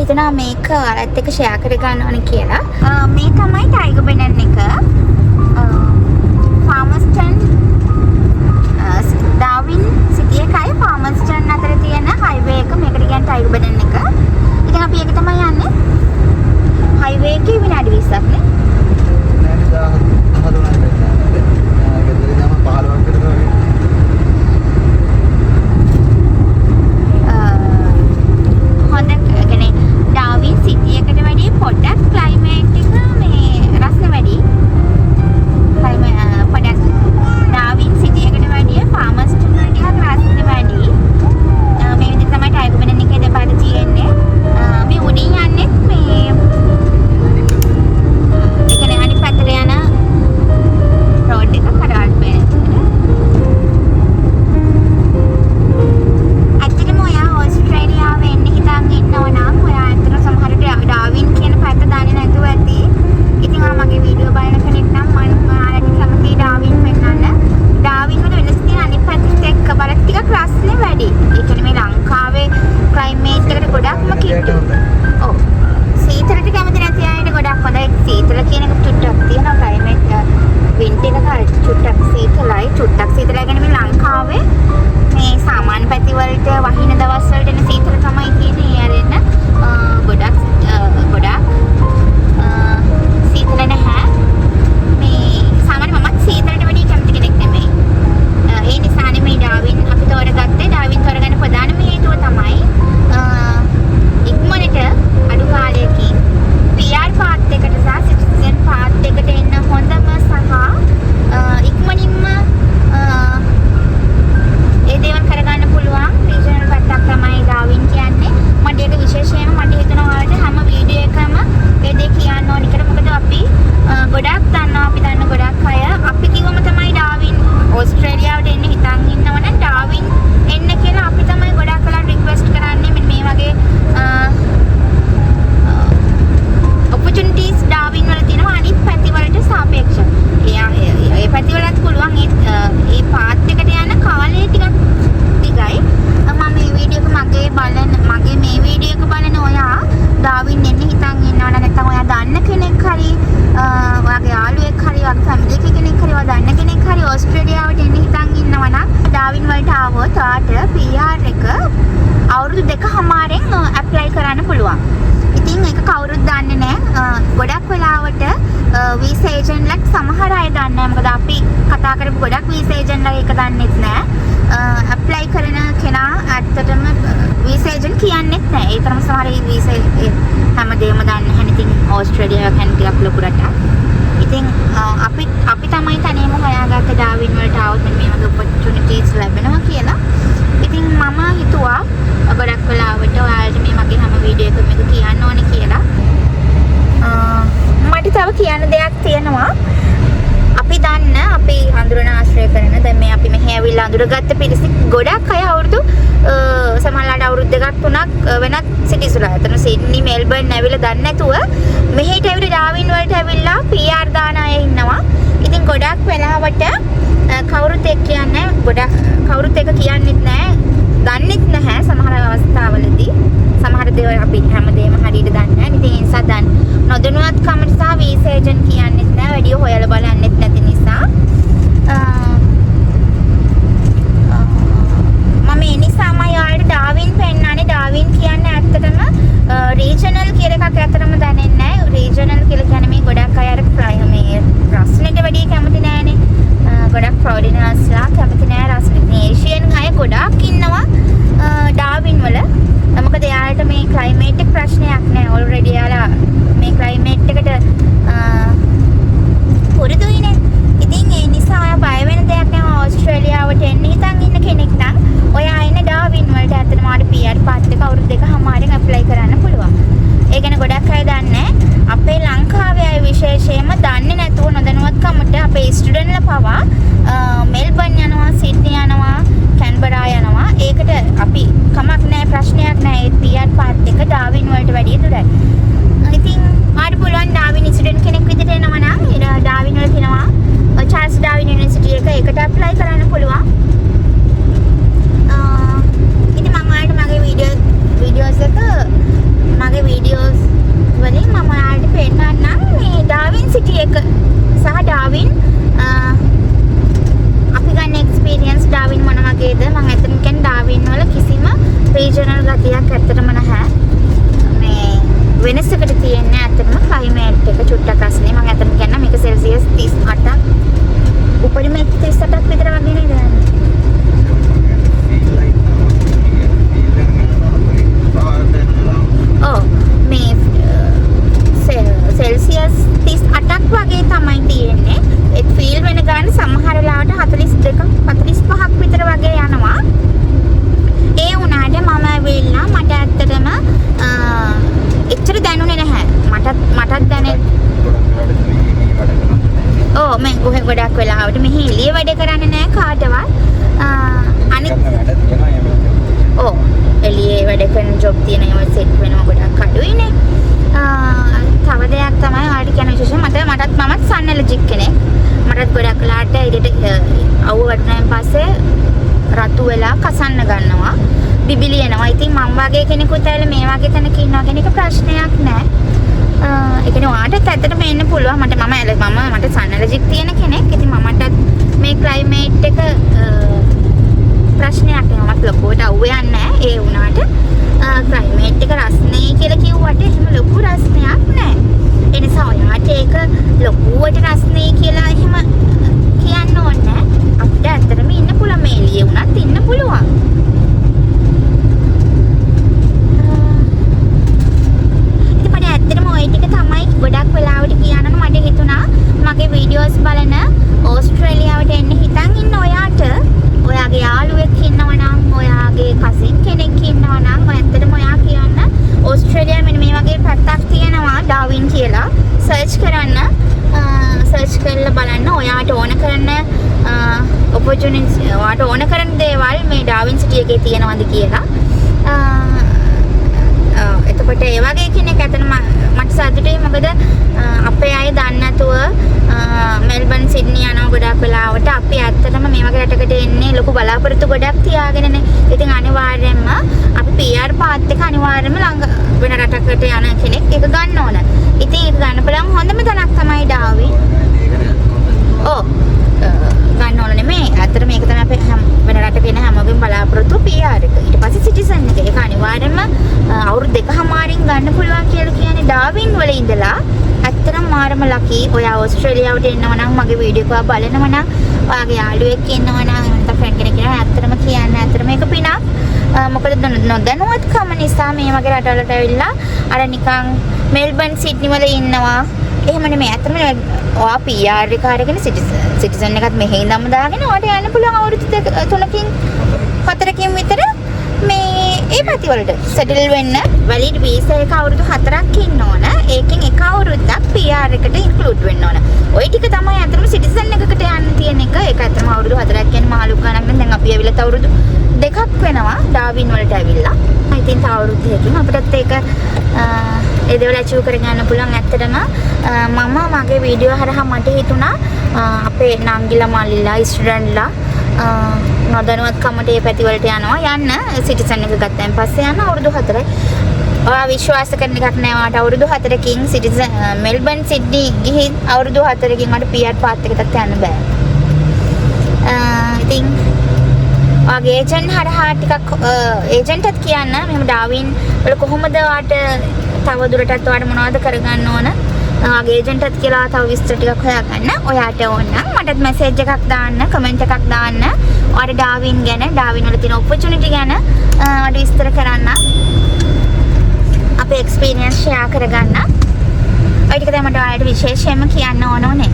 හිතනවා මේක ඔයාලත් එක්ක ෂෙයා කර ගන්න ඕනේ කියලා. මේ තමයි ටයිගර් බෙනන් එක. ෆාමර්ස්ටන් ඩාවින් සිටි එකයි ෆාමර්ස්ටන් අතර තියෙන හයිවේ එක. මේකට කියන්නේ ටයිගර් බෙනන් එක. ඉතින් අපි ඒක තමයි යන්නේ. හයිවේ එකේ විනාඩි 20ක් නේ. ඔස්ට්‍රේලියාව කැන් ටිකක් ලොකු රටක්. ඉතින් අපි තමයි තනියම හොයාගත්ත ඩාවින් වලට આવුත් මේ වගේ ඔපචුනිටිස් ලැබෙනවා කියලා. ඉතින් මම හිතුවා ගොඩක් වෙලාවට ඔයාලට මේ වගේ හැම වීඩියෝ එකකම එක කියන්න ඕනේ කියලා. මට තව කියන්න දෙයක් තියෙනවා. අපි දන්න අපි අඳුරන ආශ්‍රය කරන දැන් මේ අපි මෙහෙ ඇවිල්ලා අඳුරගත්ත පිරිස ගොඩක් අය අවුරුදු සමහරලාට අවුරුදු දෙකක් තුනක් වෙනත් සිටිස් වල අතන සිඩ්නි මෙල්බර්න් ඇවිල්ලා දන්නේ නැතුව මෙහෙට ඇවිල්ලා ඩාවින් වලට ඇවිල්ලා PR දාන අය ඉන්නවා. ඉතින් ගොඩක් වෙලාවට කවුරුත් එක්ක කියන්නේ ගොඩක් කවුරුත් එක්ක කියන්නෙත් නැහැ. දන්නෙත් නැහැ සමහර අවස්ථාවලදී. සමහර දේවල් අපි හැමදේම හරියට දන්නේ නැහැ. ඉතින් ඒ නිසා දැන් නොදැනුවත්කම නිසා වීසා ඒජන්ට් කියන්නෙත් නැහැ. වැඩිය හොයලා බලන්නෙත් නැති නිසා. මම ඒ නිසාම යාළුවට ඩාවින් පෙන්නන්නේ. ඩාවින් කියන්නේ ඇත්තටම රීජනල් කියලා එකක් ඇත්තටම දැනෙන්නේ නැහැ. රීජනල් කියලා කියන්නේ මේ ගොඩක් අය අර මේ රස්නෙට වැඩිය කැමති නැහැනේ. ගොඩක් ෆොරිනර්ස්ලා කැමති නැහැ රස්නෙට. ඒෂියන් අය ගොඩක් ඉන්නවා ඩාවින් වල. මොකද යාළුවට මේ ක්ලයිමේට් එක ප්‍රශ්නයක් නැහැ. ඔල්රෙඩි යාළුවා මේ ක්ලයිමේට් එකට පුරුදුයිනේ. ඉතින් ඒ නිසා ඔයා බය වෙන දෙයක් නැහැ. ඕස්ට්‍රේලියාවට එන්න හිතන් ඉන්න කෙනෙක් නම් ඔයා ඉන්න ඩාවින් වලට ඇත්තටම ආඩ PR පාත් එක අවුරුදු දෙකමාරෙන් ඇප්ලයි කරන්න පුළුවන්. ඒ ගැන ගොඩක් අය දන්නේ අපේ ලංකාවේ අය විශේෂයෙන්ම දන්නේ නැතුව නොදැනුවත්කමට අපේ ස්ටුඩන්ට්ලා පවා මෙල්බර්න් යනවා, සිඩ්නි යනවා, කැන්බරා යනවා. ඒකට අපි කමක් නැහැ, ප්‍රශ්නයක් නැහැ. ඒ PR පාත් එක ඩාවින් වලට වැඩිය දුරයි. ඉතින් ආඩ පුළුවන් ඩාවින් ස්ටුඩන්ට් කෙනෙක් විදිහට එනවා නම් ඩාවින් වල තියෙනවා චාල්ස් ඩාවින් යුනිවර්සිටි එක ඒකට ඇප්ලයි කරන්න පුළුවන්. ඉතින් මම ඔයාලට මගේ වීඩියෝස් එක මගේ වෙනසකට තියෙන්නේ ඇත්තටම ක්ලයිමේට් එක චුට්ටක් රස්නේ. මම අතන කියන්න මේක සෙල්සියස් 38ක් උපරිම 38ක් විතර වගේ නේද යන්නේ. ඔව් මේ සෙල්සියස් 38ක් වගේ තමයි තියෙන්නේ. ඒ ෆීල් වෙන ගාන සමහර වෙලාවට 42 45ක් විතර වගේ යනවා. ඒ වුණාට මම ඇවිල්ලා මට ඇත්තටම එච්චර දැනුනේ නැහැ. මටත් දැනෙන්නේ ඔව් මම ගොඩක් වෙලාවට මෙහි එළිය වැඩ කරන්නේ නැහැ කාටවත්. අනිත් ඔව් එළියේ වැඩ කරන ජොබ් තියෙන ඒවා සෙට් වෙනවා ගොඩක් අඩුයිනේ. තව දෙයක් තමයි ආඩි කියන විශේෂය මටත් මමත් සන් ඇලර්ජික් කෙනෙක්. මටත් ගොඩක් වෙලාවට ඉතින් අවුව වටනයින් පස්සේ රතු වෙලා කසන්න ගන්නවා. බිබිලි එනවා. ඉතින් මම වගේ කෙනෙකුට ඇවිල්ලා මේ වගේ තැනක ඉන්නවා කියන එක ප්‍රශ්නයක් නෑ. ඒ කියන්නේ ඔයාටත් ඇත්තටම එන්න පුළුවන්. මට සන් ඇලර්ජික් තියෙන කෙනෙක්. ඉතින් මමටත් මේ ක්ලයිමේට් එක ප්‍රශ්නයක් නෑ. මමත් ලොකුවට අවුවේ නැහැ. ඒ වුණාට ක්ලයිමේට් එක රස්නේ කියලා කිව්වට එහෙම ලොකු රස්නයක් නෑ. ඒ නිසා ඔයාට ඒක ලොකුවට රස්නේ කියලා එහෙම කියන්න ඕනේ නෑ. අපිට ඇත්තටම ඉන්න පුළුවන්. මේ එළියේ වුණත් ඉන්න පුළුවන්. ගොඩක් වෙලාවට කියනනම් මට හිතුණා මගේ වීඩියෝස් බලන ඕස්ට්‍රේලියාවට එන්න හිතන් ඉන්න ඔයාට ඔයාගේ යාළුවෙක් ඉන්නවා නම් ඔයාගේ කසින් කෙනෙක් ඉන්නවා නම් ඇත්තටම ඔයා කියන්න ඕස්ට්‍රේලියාවේ මෙන්න මේ වගේ පැත්තක් තියෙනවා ඩාවින් කියලා සර්ච් කරන්න සර්ච් කරලා බලන්න ඔයාට ඕන කරන ඔපචුනිටි ඔයාට ඕන කරන දේවල් මේ ඩාවින් සිටි එකේ තියෙනවද කියලා එතකොට ඒ වගේ කෙනෙක් ඇත්තටම මට සතුටුයි මොකද අපේ අය දන්නේ නැතුව මෙල්බන් සිඩ්නි යනවා ගොඩක් වෙලාවට අපි ඇත්තටම මේ වගේ රටකට එන්නේ ලොකු බලාපොරොත්තු ගොඩක් තියාගෙනනේ. ඉතින් අනිවාර්යයෙන්ම අපි PR පාත් එක අනිවාර්යයෙන්ම ළඟ වෙන රටකට යන කෙනෙක් ඒක ගන්න ඕන. ඉතින් ඒක ගන්න බලන් හොඳම තැනක් තමයි ඩාවින්. ඔව් ගන්න ඕන නෙමෙයි. ඇත්තට මේක තමයි අපේ වෙන රටක එන හැමෝගෙම බලාපොරොත්තු PR එක. ඊට පස්සේ සිටිසන් එක. ඒක අනිවාර්යයෙන්ම අවුරුදු දෙකමාරින් ගන්න පුළුවන් කියලා කියන්නේ ඩාවින් වල ඉඳලා ඇත්තටම මාරම ලකි. ඔයා ඕස්ට්‍රේලියාවට එනවා නම් මගේ වීඩියෝ එක බලනවා නම් ඔයාගේ යාළුවෙක් ඉන්නවා නම් නැත්නම් ෆ්‍රෙන්ඩ් කෙනෙක් ඉන්නවා ඇත්තටම කියන්න ඇත්තටම මේක පිනක්. මොකද නොදැනුවත්කම නිසා මේ වගේ රටවලට ඇවිල්ලා අර නිකන් මෙල්බන් සිඩ්නි වල ඉන්නවා. එහෙම නෙමෙයි. ඇත්තටම ඔයා PR එක අරගෙන සිටිසන් එකත් මෙහෙ ඉඳන්ම දාගෙන ඔයාට යන්න පුළුවන් අවුරුදු 3කින් 4කින් විතර මේ ඒ පැති වලට සෙටල් වෙන්න වැලිඩ් වීසා එක අවුරුදු 4ක් ඉන්න ඕන. ඒකෙන් එක අවුරුද්දක් PR එකට ඉන්ක්ලූඩ් වෙන්න ඕන. ওই ටික තමයි අතනම සිටිසන් එකකට යන්න තියෙන එක. ඒක අතනම අවුරුදු 4ක් කියන්නේ මහලු ගණන් නම් දැන් අපි ඇවිල්ලා අවුරුදු 2ක් වෙනවා ඩාවින් වලට ඇවිල්ලා. ඉතින් තව අවුරුදු 2කින් අපිටත් ඒක ඒ දේවල් අචීව් කරගන්න පුළුවන්. ඇත්තටම මම මගේ වීඩියෝ හරහා මට හිතුණා අපේ නංගිලා මල්ලිලා ස්ටුඩන්ට්ලා නොදැනුවත්කමට ඒ පැති වලට යනවා යන්න සිටිසන් එක ගත්තයින් පස්සේ යන අවුරුදු 4යි. ඔයා විශ්වාස කරන එකක් නෑ වාට අවුරුදු 4කින් සිටිසන් මෙල්බන් සිඩ්නි ගිහින් අවුරුදු 4කින් මට PR පාත් එකකට යන්න බෑ. ඉතින් ඔයාගේ ඒජන්ට් හරහා ටිකක් ඒජන්ට්ත් කියන්න මෙහෙම ඩාවින් වල කොහොමද වාට තව දුරටත් ඔයාට මොනවද කරගන්න ඕන ඔයාගේ ඒජන්ට්ත් කියලා තව විස්තර ටිකක් හොයාගන්න. ඔයාට ඕන නම් මටත් මැසේජ් එකක් දාන්න කමෙන්ට් එකක් දාන්න. ඔයාට ඩාවින් ගැන ඩාවින් වල තියෙන ඔපචුනිටි ගැන ඔයාට විස්තර කරන්න. අපේ එක්ස්පීරියන්ස් ෂෙයා කරගන්න. ඔය ටික තමයි මට ඔයාලට විශේෂයෙන්ම කියන්න ඕනේ.